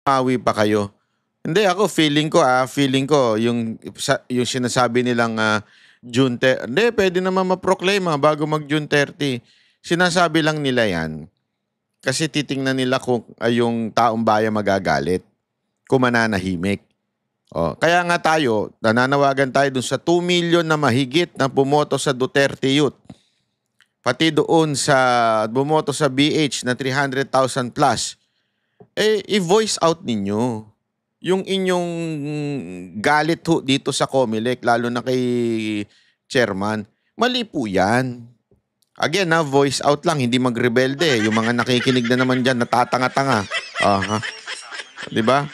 Mawi pa kayo. Hindi ako feeling ko yung sinasabi nilang June 30, hindi pwede naman ma-proclaim bago mag June 30. Sinasabi lang nila 'yan kasi titingnan nila kung yung taong bayan magagalit, kung mananahimik. Kaya nga tayo, nananawagan tayo dun sa 2 million na mahigit na bumoto sa Duterte Youth. Pati doon sa bumoto sa BH na 300,000 plus. I-voice out ninyo yung inyong galit dito sa COMELEC, lalo na kay chairman. Mali po yan. Again, voice out lang, hindi magrebelde. Yung mga nakikinig na naman dyan, natatanga-tanga. Diba?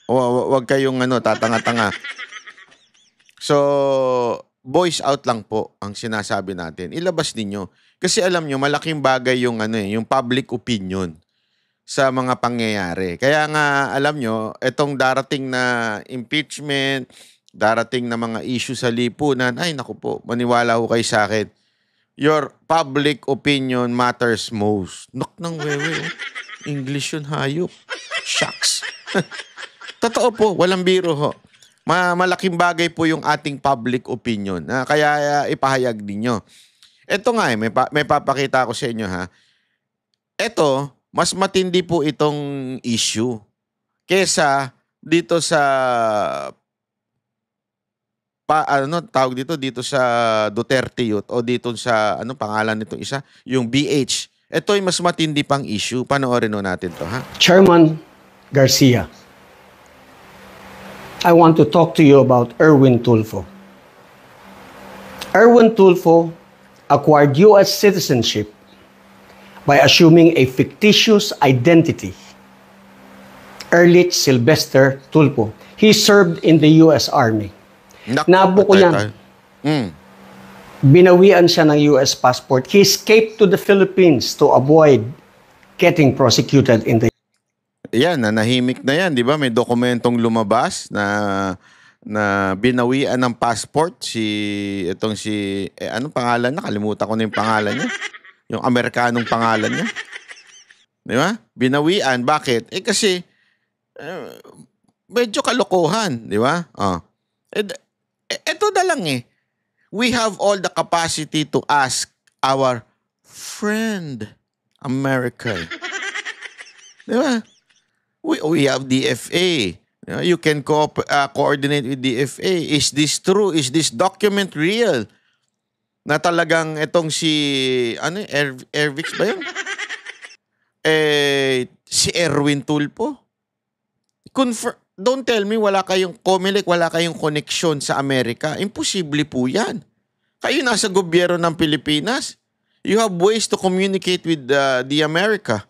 Wag kayong tatanga-tanga. So, voice out lang po ang sinasabi natin. Ilabas ninyo. Kasi alam nyo, malaking bagay yung yung public opinion sa mga pangyayari. Kaya nga, alam nyo, itong darating na impeachment, darating na mga issue sa lipunan, ay naku po, maniwala ho kayo sa akin. Your public opinion matters most. Nok ng wewe. English yun, hayop. Shucks. Totoo po, walang biro ho. Malaking bagay po yung ating public opinion. Kaya ipahayag ninyo. Ito nga may papakita ko sa inyo ha. Ito, mas matindi po itong issue kesa dito sa tawag dito sa Duterte Youth o dito sa pangalan nitong isa, yung BH. Ito ay mas matindi pang issue. Panoorin natin to ha. Chairman Garcia, I want to talk to you about Erwin Tulfo. Erwin Tulfo acquired U.S. citizenship by assuming a fictitious identity. Erlich Sylvester Tulfo. He served in the U.S. Army. Nabuko yan. Binawian siya ng U.S. passport. He escaped to the Philippines to avoid getting prosecuted in the Yan, nanahimik na yan, di ba? May dokumentong lumabas na binawian ng passport anong pangalan na? Kalimutan ko na yung pangalan niya. Yung Amerikanong pangalan niya. Di ba? Binawian. Bakit? Kasi medyo kalokohan, di ba? Ito na lang We have all the capacity to ask our friend America. Di ba? We have DFA. You can coordinate with DFA. Is this true? Is this document real? Na talagang itong Ervix ba yun? Si Erwin Tulfo? Don't tell me wala kayong COMELEC, wala kayong connection sa Amerika. Imposible po yan. Kayo nasa gobyerno ng Pilipinas. You have ways to communicate with the America.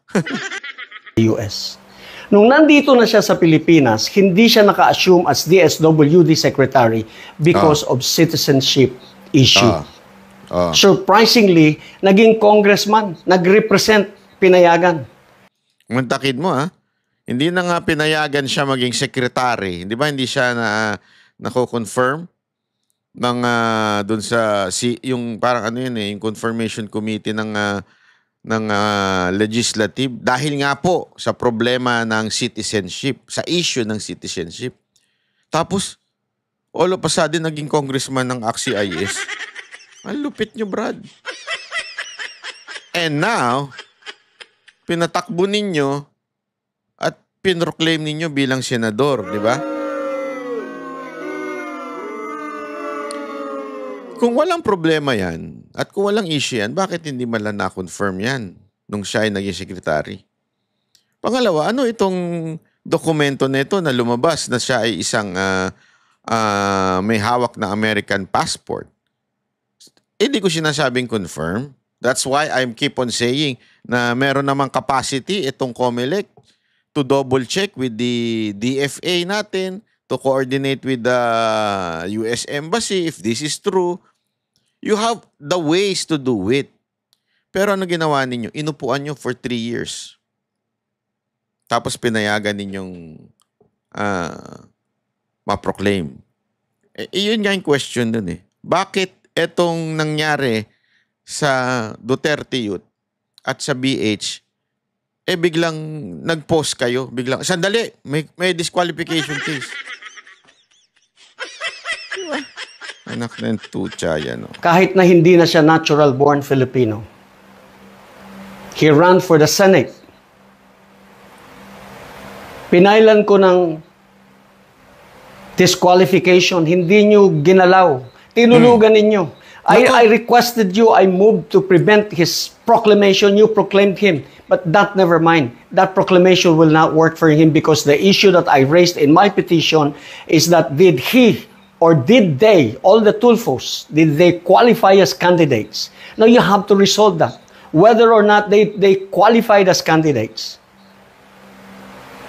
US. Nung nandito na siya sa Pilipinas, hindi siya naka-assume as DSWD Secretary because of citizenship issue. Surprisingly, naging congressman, nag-represent, pinayagan. Mantakid mo Hindi na nga pinayagan siya maging secretary. Di ba hindi siya nako-confirm ng dun sa yung parang yung confirmation committee ng legislative dahil nga po sa problema ng citizenship, sa issue ng citizenship. Tapos, all of a sudden, naging congressman ng AXIS. Ang lupit nyo, Brad. And now, pinatakbo ninyo at pinroclaim ninyo bilang senador, di ba? Kung walang problema yan, at kung walang issue yan, bakit hindi man lang na-confirm yan nung siya ay naging secretary? Pangalawa, ano itong dokumento na ito na lumabas na siya ay isang may hawak na American passport? Hindi ko sinasabing confirm. That's why I keep on saying na meron namang capacity itong COMELEC to double check with the DFA natin, to coordinate with the US Embassy if this is true. You have the ways to do it. Pero ano ginawa ninyo? Inupuan nyo for 3 years. Tapos pinayagan ninyong ma-proclaim. Yun nga yung question dun Bakit etong nangyari sa Duterte Youth at sa BH, biglang nag-post kayo. Biglang, sandali, may disqualification case. Diba? Anak ng tutsa yan. Kahit na hindi na siya natural-born Filipino. He ran for the Senate. Pinailan ko ng disqualification, hindi nyo ginalaw. Tinulugan ninyo. I requested you, I moved to prevent his proclamation. You proclaimed him. But that never mind. That proclamation will not work for him because the issue that I raised in my petition is that did he or did they, all the Tulfos, did they qualify as candidates? Now you have to resolve that. Whether or not they qualified as candidates.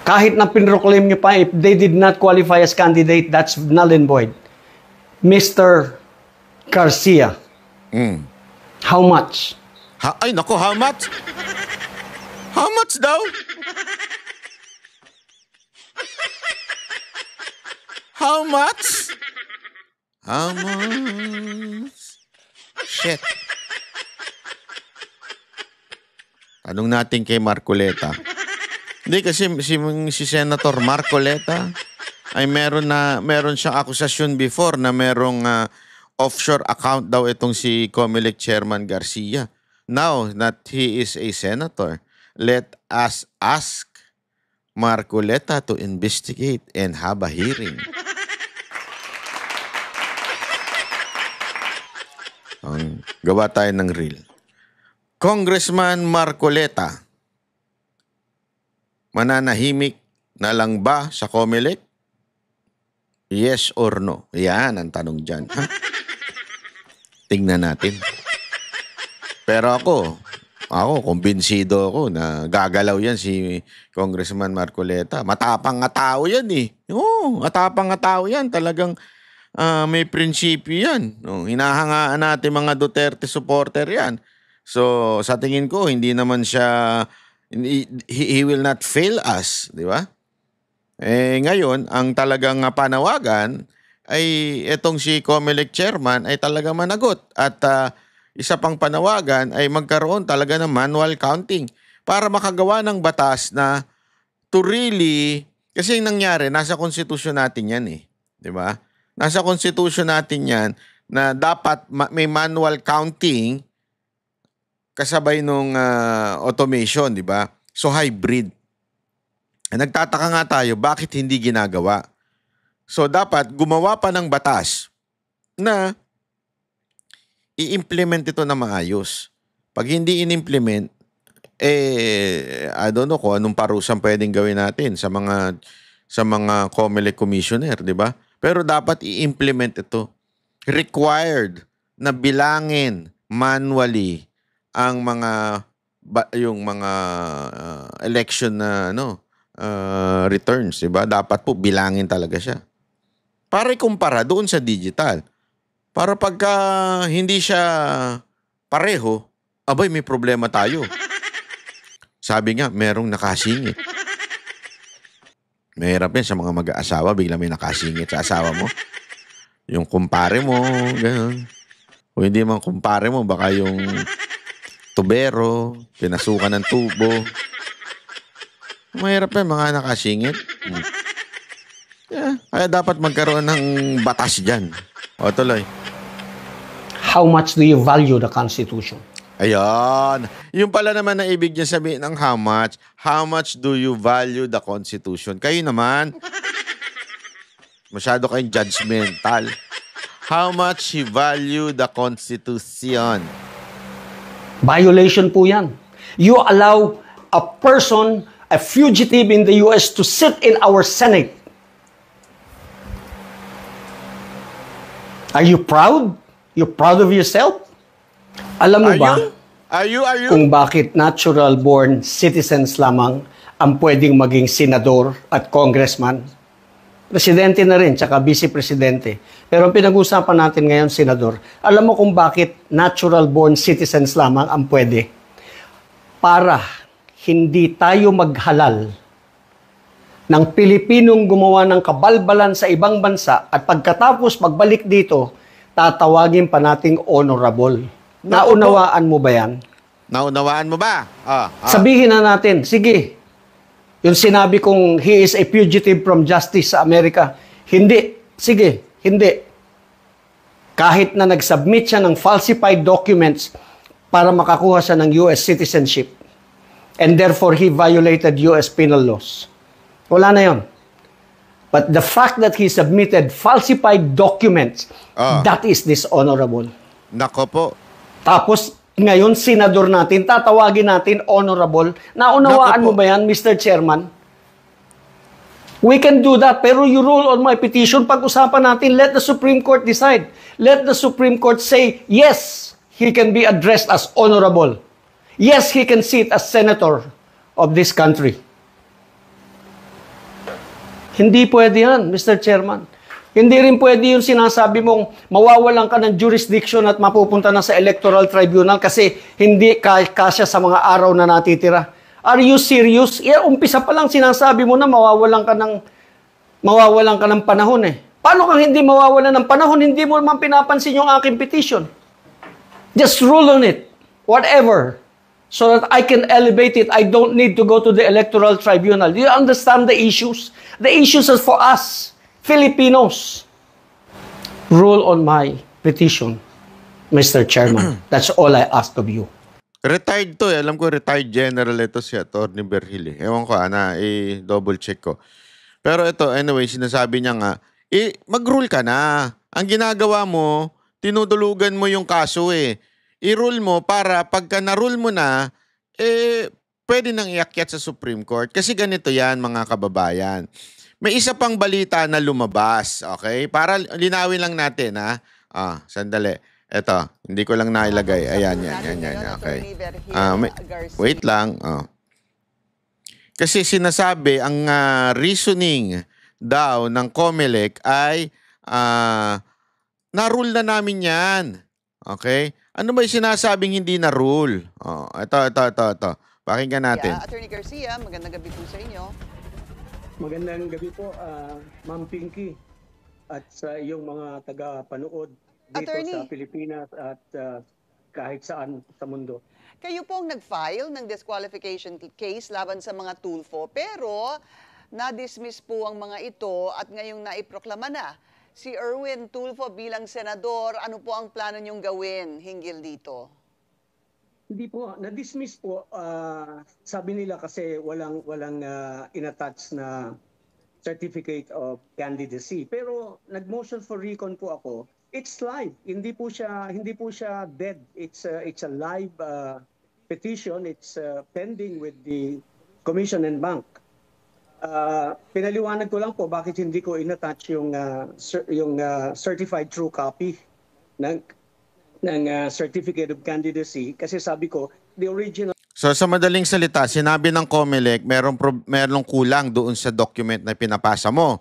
Kahit na pinroclaim nyo pa, if they did not qualify as candidate, that's null and void. Mr. Garcia, how much? Ay, nako, how much? How much daw? How much? How much? Shit. Tanong natin kay Marcoleta. Hindi kasi si Senator Marcoleta ay meron siyang akusasyon before na merong offshore account daw itong si COMELEC Chairman Garcia. Now that he is a senator, let us ask Marcoleta to investigate and have a hearing. Gawa tayo ng reel. Congressman Marcoleta, mananahimik na lang ba sa COMELEC? Yes or no? Yan ang tanong dyan. Ha? Tingnan natin. Pero ako, kumbinsido ako na gagalaw yan si Congressman Marcoleta. Matapang nga tao yan eh. Oo, matapang nga tao yan. Talagang may prinsipyo yan. No, hinahangaan natin mga Duterte supporter yan. So, sa tingin ko, hindi naman siya... He will not fail us, di ba? Ngayon, ang talagang panawagan ay itong si COMELEC chairman ay talaga managot. At isa pang panawagan ay magkaroon talaga ng manual counting para makagawa ng batas na to really... Kasi yung nangyari, nasa konstitusyon natin yan eh. Di ba? Nasa konstitusyon natin yan na dapat may manual counting kasabay nung automation, di ba? So, hybrid. Nagtataka nga tayo, bakit hindi ginagawa? So, dapat gumawa pa ng batas na i-implement ito na maayos. Pag hindi in-implement, I don't know kung anong parusan pwedeng gawin natin sa mga COMELEC commissioner, di ba? Pero dapat i-implement ito. Required na bilangin manually ang mga election na returns, diba? Dapat po bilangin talaga siya. Para ikumpara doon sa digital. Para pagka hindi siya pareho, abay may problema tayo. Sabi nga, merong nakasingit. Mahirap yan sa mga mag-aasawa, bigla may nakasingit sa asawa mo. Yung kumpare mo, gano'n. O hindi man kumpare mo, baka yung tubero, pinasukan ng tubo. Mahirap yan, mga nakasingit. Yeah, kaya dapat magkaroon ng batas dyan. O, tuloy. How much do you value the Constitution? Ayan. Yung pala naman na ibig niya sabihin ng how much do you value the Constitution? Kayo naman, masyado kayong judgmental. How much you value the Constitution? Violation po yan. You allow a person, a fugitive in the US to sit in our Senate. Are you proud? You proud of yourself? Alam mo ba Are you? kung bakit natural-born citizens lamang ang pwedeng maging senador at congressman? Presidente na rin, tsaka vice-presidente. Pero ang pinag-usapan natin ngayon, senador, alam mo kung bakit natural-born citizens lamang ang pwede? Para hindi tayo maghalal ng Pilipinong gumawa ng kabalbalan sa ibang bansa at pagkatapos pagbalik dito, tatawagin pa nating honorable. Naunawaan mo ba yan? Naunawaan mo ba? Sabihin na natin, sige, yung sinabi kong he is a fugitive from justice sa Amerika, hindi. Sige, hindi. Kahit na nag-submit siya ng falsified documents para makakuha siya ng US citizenship and therefore he violated US penal laws. Wala na yon. But the fact that he submitted falsified documents, that is dishonorable. Nako po. Tapos, ngayon, senador natin, tatawagin natin honorable. Naunawaan mo ba yan, Mr. Chairman? We can do that, pero you rule on my petition. Pag-usapan natin, let the Supreme Court decide. Let the Supreme Court say, yes, he can be addressed as honorable. Yes, he can sit as senator of this country. Hindi pwede yan, Mr. Chairman. Hindi rin pwede yung sinasabi mong mawawalan ka ng jurisdiction at mapupunta na sa electoral tribunal kasi hindi kasya sa mga araw na natitira. Are you serious? Umpisa pa lang sinasabi mo na mawawalan ka ng panahon eh. Paano kang hindi mawawalan ng panahon? Hindi mo naman pinapansin yung aking petition. Just rule on it. Whatever. So that I can elevate it. I don't need to go to the electoral tribunal. Do you understand the issues? The issues are for us. Filipinos, rule on my petition, Mr. Chairman. That's all I ask of you. Retired to eh. Alam ko retired general ito si Atty. Berhil eh. Ewan ko, double check ko. Pero ito, anyway, sinasabi niya nga, mag-rule ka na. Ang ginagawa mo, tinudulugan mo yung kaso eh. I-rule mo para pagka na-rule mo na, pwede nang iakyat sa Supreme Court. Kasi ganito yan, mga kababayan. May isa pang balita na lumabas, okay? Para linawin lang natin, ha? Sandali. Eto, hindi ko lang nailagay. Ayan, yan. Okay. Wait lang. Kasi sinasabi, ang reasoning daw ng COMELEC ay na-rule na namin yan. Okay? Ano ba yung sinasabing hindi na-rule? Ito. Pakinggan natin. Attorney Garcia, magandang gabi po sa inyo. Magandang gabi po, Ma'am Pinky at sa iyong mga taga-panood dito Attorney, sa Pilipinas at kahit saan sa mundo. kayo po ang nag-file ng disqualification case laban sa mga Tulfo, pero na-dismiss po ang mga ito at ngayong naiproklama na si Erwin Tulfo bilang senador. Ano po ang plano niyong gawin hinggil dito? Hindi po, na-dismiss po. Sabi nila kasi walang inattach na certificate of candidacy. Pero nag-motion for recon po ako. It's live. Hindi po siya dead. It's a live petition. It's pending with the Commission and Bank. Pinaliwanag ko lang po bakit hindi ko inattach yung certified true copy ng certificate of candidacy kasi sabi ko the original. So sa madaling salita, sinabi ng COMELEC merong kulang doon sa document na pinapasa mo.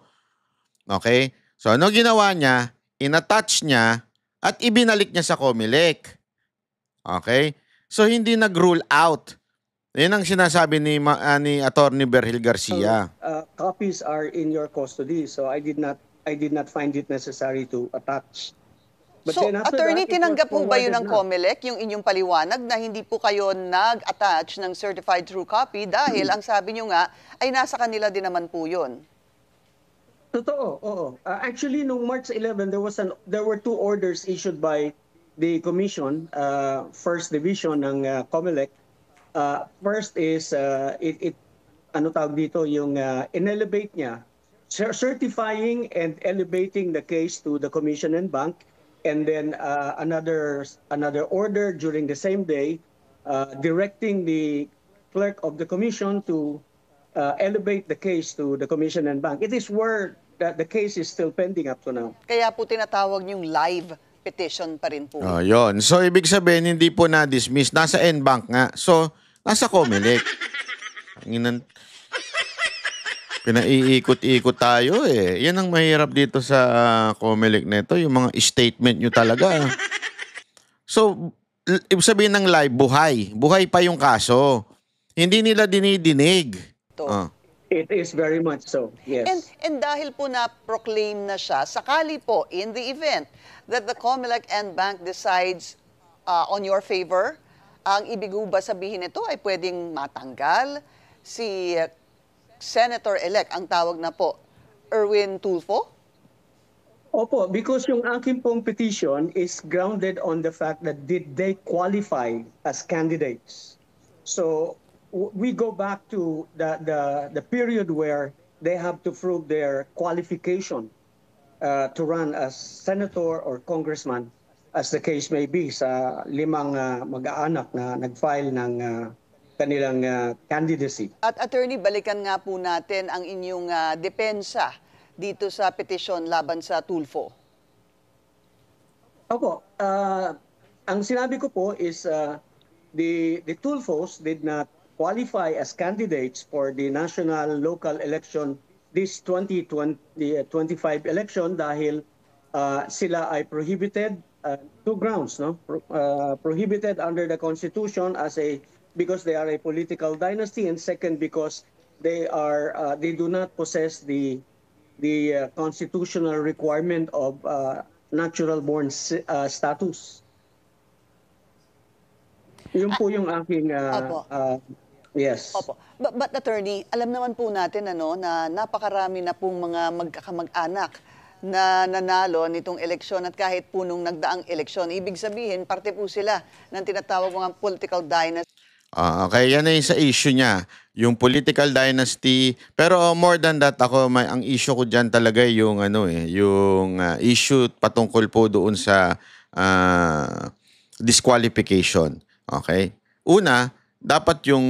Okay? So ano ginawa niya? Inattach niya at ibinalik niya sa COMELEC. Okay? So hindi nag-rule out. Yan ang sinasabi ni Atty. Berhil Garcia. Copies are in your custody, so I did not find it necessary to attach. But So, then after attorney, that, it tinanggap was po ba yun ng forwarded na. COMELEC, yung inyong paliwanag na hindi po kayo nag-attach ng certified true copy dahil ang sabi nyo nga ay nasa kanila din naman po yun? Totoo, oo. Actually, noong March 11, there were two orders issued by the Commission, First Division ng COMELEC. First is, ano tawag dito, yung in-elevate niya, certifying and elevating the case to the Commission and Bank. And then another order during the same day, directing the clerk of the commission to elevate the case to the commission and bank. It is where the case is still pending up to now. Kaya po tinatawag yung live petition pa rin po. Yun. So ibig sabihin hindi po na-dismiss. Nasa NBank nga. So nasa COMELEC. Pinaiikot-ikot tayo eh. Yan ang mahirap dito sa COMELEC nito, yung mga statement nyo talaga. So, ibig sabihin ng live, buhay. Buhay pa yung kaso. Hindi nila dinidinig. It is very much so, yes. And dahil po na-proclaim na siya, sakali po, in the event that the COMELEC and Bank decides on your favor, Ang ibig ho ba sabihin nito ay pwedeng matanggal si Senator-elect, ang tawag na po, Erwin Tulfo? Opo, because yung aking pong petition is grounded on the fact that did they qualify as candidates. So we go back to the period where they have to prove their qualification to run as senator or congressman, as the case may be, sa limang mag-aanak na nag-file ng kanilang candidacy. At attorney, balikan nga po natin ang inyong depensa dito sa petisyon laban sa Tulfo. Opo, ang sinabi ko po is the Tulfos did not qualify as candidates for the national local election this 2025 election dahil sila ay prohibited, two grounds, no? Prohibited under the Constitution because they are a political dynasty, and second because they do not possess the constitutional requirement of natural born status. Yun po yung aking Opo. yes. Opo. But attorney, alam naman po natin na napakarami na pong mga magkakamag-anak na nanalo nitong eleksyon, at kahit po nung nagdaang eleksyon, ibig sabihin parte po sila ng tinatawag mga political dynasty. Okay, yan na yung sa issue niya, yung political dynasty. Pero more than that, ang issue ko diyan talaga yung yung issue patungkol po doon sa disqualification. Okay? Una, dapat yung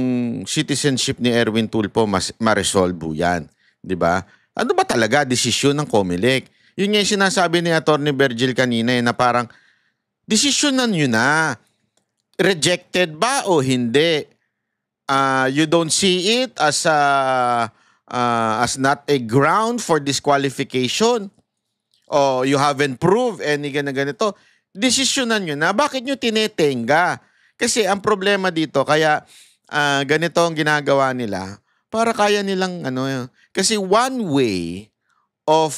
citizenship ni Erwin Tulfo ma-resolve yan, 'di ba? Ano ba talaga desisyon ng COMELEC? Yun nga yung sinasabi ni Attorney Virgil kanina na parang desisyonan nyo na. Rejected ba o hindi? You don't see it as not a ground for disqualification, o you haven't proved any ganito. Desisyonan nyo na. Bakit nyo tinetenga? Kasi ang problema dito, kaya ganito ang ginagawa nila para kaya nilang kasi one way of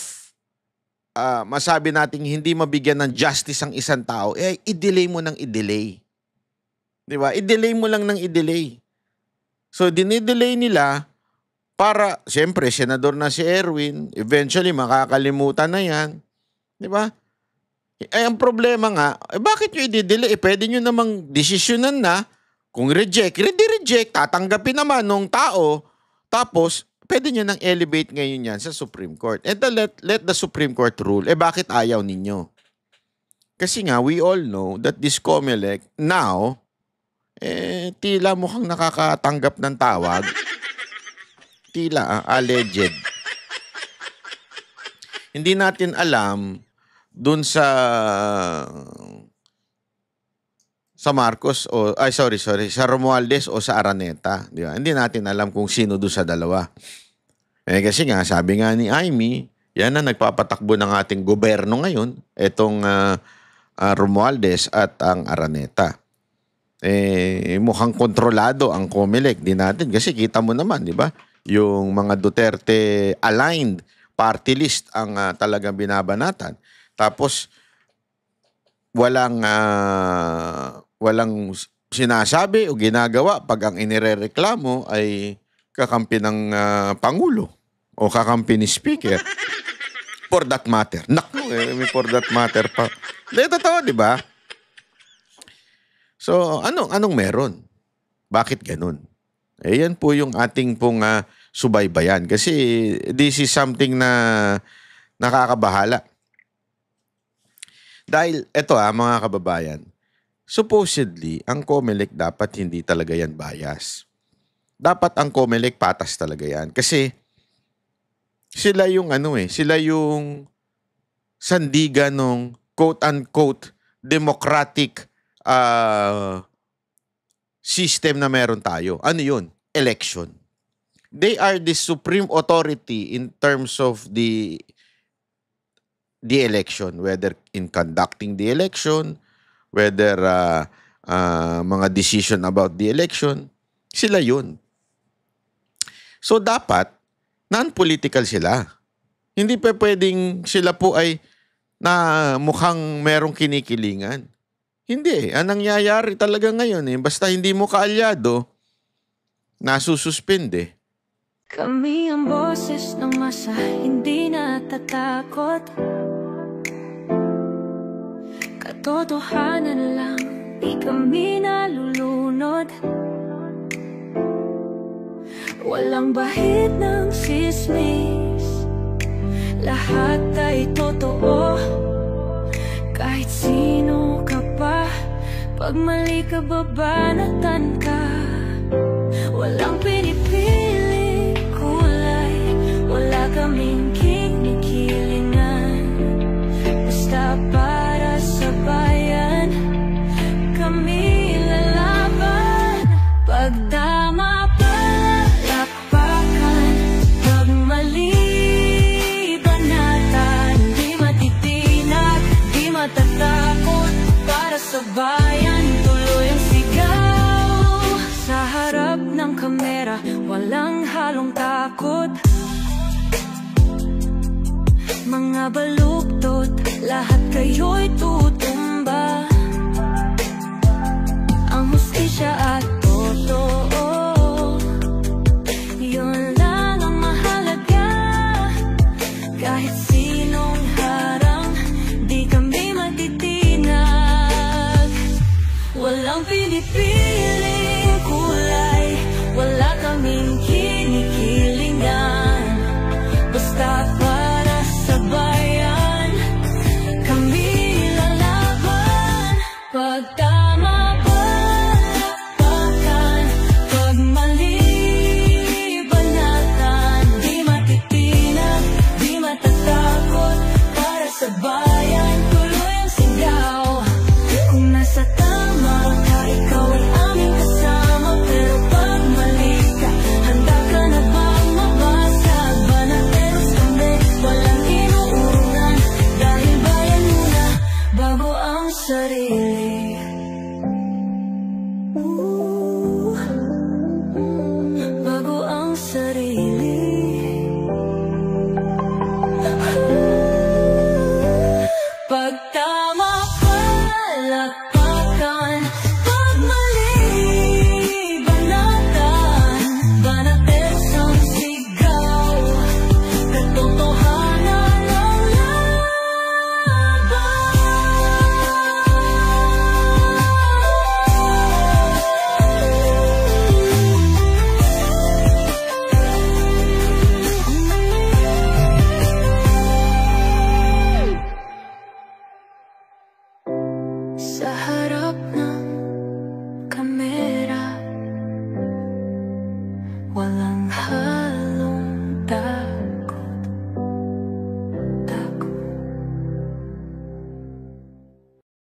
masabi nating hindi mabigyan ng justice ang isang tao, i-delay mo ng i-delay. Diba? I-delay mo lang ng i-delay. So, dinidelay nila para, siyempre, senador na si Erwin, eventually, makakalimutan na yan. Diba? Ang problema nga, bakit nyo i-delay? Pwede nyo namang desisyonan na, kung reject, reject, tatanggapin naman ng tao, tapos, pwede nyo nang elevate ngayon yan sa Supreme Court. And let the Supreme Court rule. Bakit ayaw ninyo? Kasi nga, we all know that this COMELEC now, tila mukhang nakakatanggap ng tawag. Tila, alleged. Hindi natin alam dun sa Marcos sa Romualdez o sa Araneta, di ba? Hindi natin alam kung sino doon sa dalawa. Kasi nga, sabi nga ni Amy, yan na nagpapatakbo ng ating gobyerno ngayon, itong Romualdez at ang Araneta. Mukhang kontrolado ang COMELEC din natin kasi kita mo naman, di ba? Yung mga Duterte aligned party list ang talagang binabanatan. Tapos walang sinasabi o ginagawa pag ang inirereklamo ay kakampi ng Pangulo o kakampi ni Speaker. For that matter. Naku, may for that matter pa. Totoo, di ba? So, anong meron? Bakit ganun? Yan po yung ating pong subaybayan. Kasi this is something na nakakabahala. Dahil, eto mga kababayan, supposedly, ang COMELEC dapat hindi talaga yan bias. Dapat ang COMELEC patas talaga yan. Kasi, sila yung sila yung sandigan ng quote-unquote democratic system na meron tayo. Ano yun? Election. They are the supreme authority in terms of the election, whether in conducting the election, whether mga decision about the election, sila yun. So dapat, non-political sila. Hindi pa pwedeng sila po ay na mukhang merong kinikilingan. Hindi. Ang nangyayari talaga ngayon basta hindi mo kaalyado, nasususpende. Kami ang boses ng masa, hindi natatakot. Katotohanan lang, di kami nalulunod. Walang bahid ng sismis, lahat ay totoo. Kahit sino ka pa, pag mali ka babanatan ka. Walang pinipili kulay, wala kaming kinikilingan. Basta para sa bayan, kami lalaban. Pag tama palakpakan, pag mali banatan. Di matitinag, di matatakot, para sa bayan tuloy ang sigaw. Sa harap ng kamera, walang halong takot. Mga baluktot, lahat kayo'y tuwa.